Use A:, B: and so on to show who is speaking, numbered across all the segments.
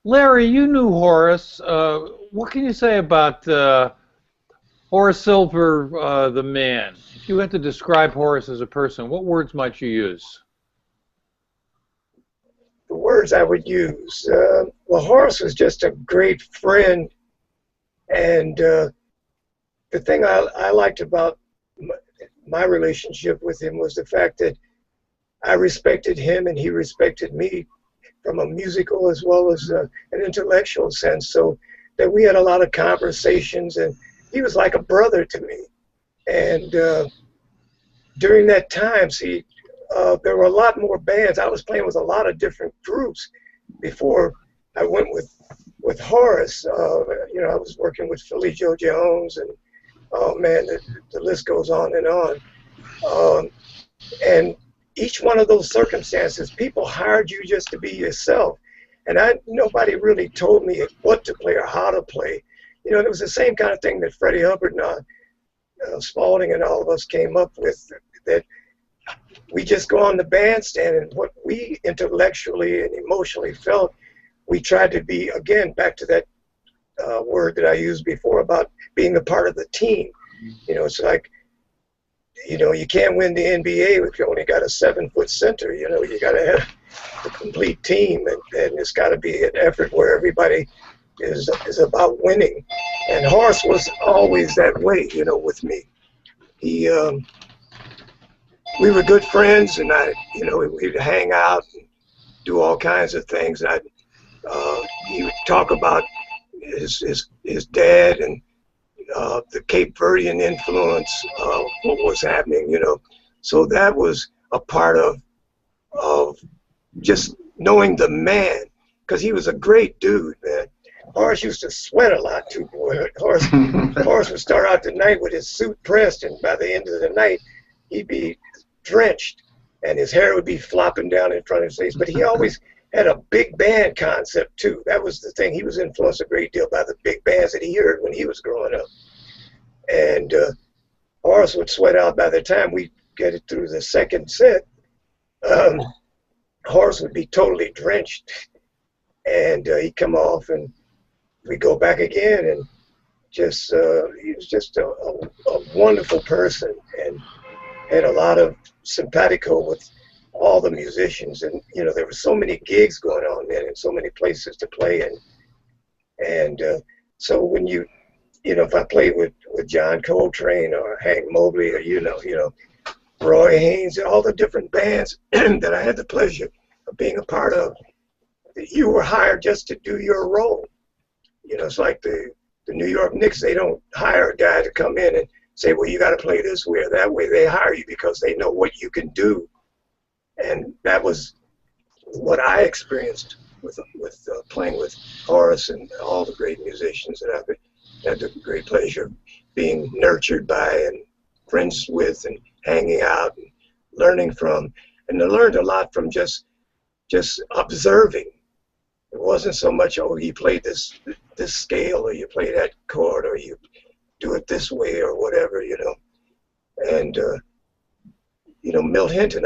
A: Larry, you knew Horace. What can you say about Horace Silver, the man? If you had to describe Horace as a person, what words might you use?
B: The words I would use. Well, Horace was just a great friend, and the thing I liked about my relationship with him was the fact that I respected him and he respected me from a musical as well as an intellectual sense. So that we had a lot of conversations, and he was like a brother to me. And during that time, see, there were a lot more bands. I was playing with a lot of different groups before I went with Horace. I was working with Philly Joe Jones, and oh man, the list goes on and on. And each one of those circumstances, people hired you just to be yourself. And nobody really told me what to play or how to play. It was the same kind of thing that Freddie Hubbard and Spalding and all of us came up with, that we just go on the bandstand, and what we intellectually and emotionally felt, we tried to be, again, back to that word that I used before about being a part of the team. It's like, you can't win the NBA if you only got a 7-foot center. You got to have a complete team, and it's got to be an effort where everybody is about winning. And Horace was always that way, with me. We were good friends, and we'd hang out and do all kinds of things. And he would talk about his dad and the Cape Verdean influence of what was happening, So that was a part of just knowing the man, because he was a great dude, man. Horace used to sweat a lot too, boy. Horace would start out the night with his suit pressed, and by the end of the night, he'd be drenched, and his hair would be flopping down in front of his face. But he always had a big band concept too. That was the thing. He was influenced a great deal by the big bands that he heard when he was growing up. And Horace would sweat out. By the time we get it through the second set, Horace would be totally drenched, and he'd come off, and we go back again, and he was just a wonderful person, and had a lot of simpatico with all the musicians. And there were so many gigs going on then, and so many places to play, and so when if I played with John Coltrane or Hank Mobley or Roy Haynes, all the different bands that I had the pleasure of being a part of, you were hired just to do your role. It's like the New York Knicks. They don't hire a guy to come in and say, well, you got to play this way or that way. They hire you because they know what you can do. And that was what I experienced with playing with Horace and all the great musicians that I've had the great pleasure of being nurtured by and friends with and hanging out and learning from. And I learned a lot from just observing. It wasn't so much, oh, you play this scale, or you play that chord, or you do it this way, or whatever, And Milt Hinton,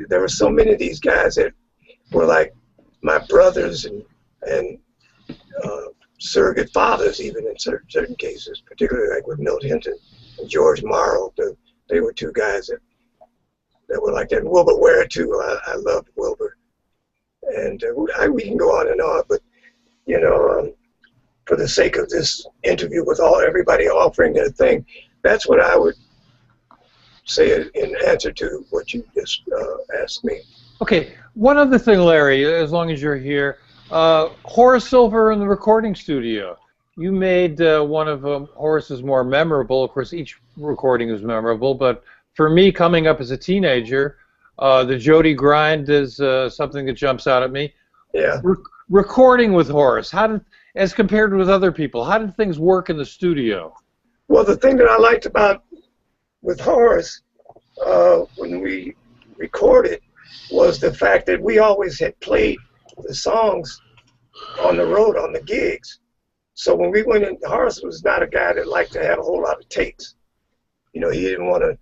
B: there were so many of these guys that were like my brothers and surrogate fathers, even in certain cases, particularly like with Milt Hinton and George Morrow. They were two guys that were like that. And Wilbur Ware too. I loved Wilbur. And we can go on and on, but for the sake of this interview, with everybody offering their thing, that's what I would say in answer to what you just asked me.
A: Okay, one other thing, Larry, as long as you're here. Horace Silver in the recording studio. You made one of Horace's more memorable. Of course, each recording is memorable, but for me, coming up as a teenager, the Jody grind is something that jumps out at me.
B: Yeah.
A: Recording with Horace, as compared with other people, how did things work in the studio?
B: Well, the thing that I liked with Horace when we recorded was the fact that we always had played the songs on the road, on the gigs. So when we went in, Horace was not a guy that liked to have a whole lot of takes. He didn't want a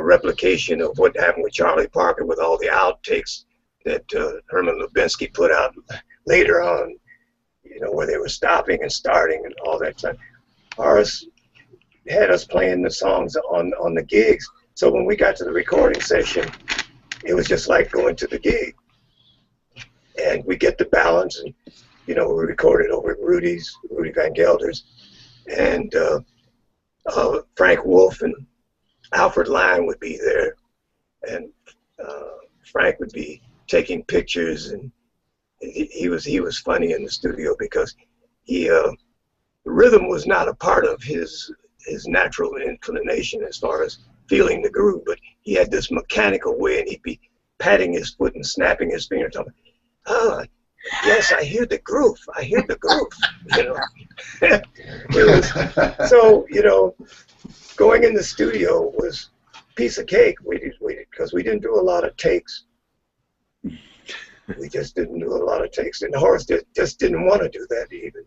B: replication of what happened with Charlie Parker with all the outtakes that Herman Lubinsky put out later on. where they were stopping and starting and all that time. Horace had us playing the songs on the gigs. So when we got to the recording session, it was just like going to the gig. And we get the balance, and we recorded over at Rudy Van Gelder's, and Frank Wolf and Alfred Lang would be there, and Frank would be taking pictures, and he was funny in the studio because rhythm was not a part of his natural inclination as far as feeling the groove, but he had this mechanical way, and he'd be patting his foot and snapping his finger, telling me, "Oh, yes, I hear the groove. I hear the groove." So going in the studio was a piece of cake. Because we didn't do a lot of takes. We just didn't do a lot of takes, and Horace just didn't want to do that even.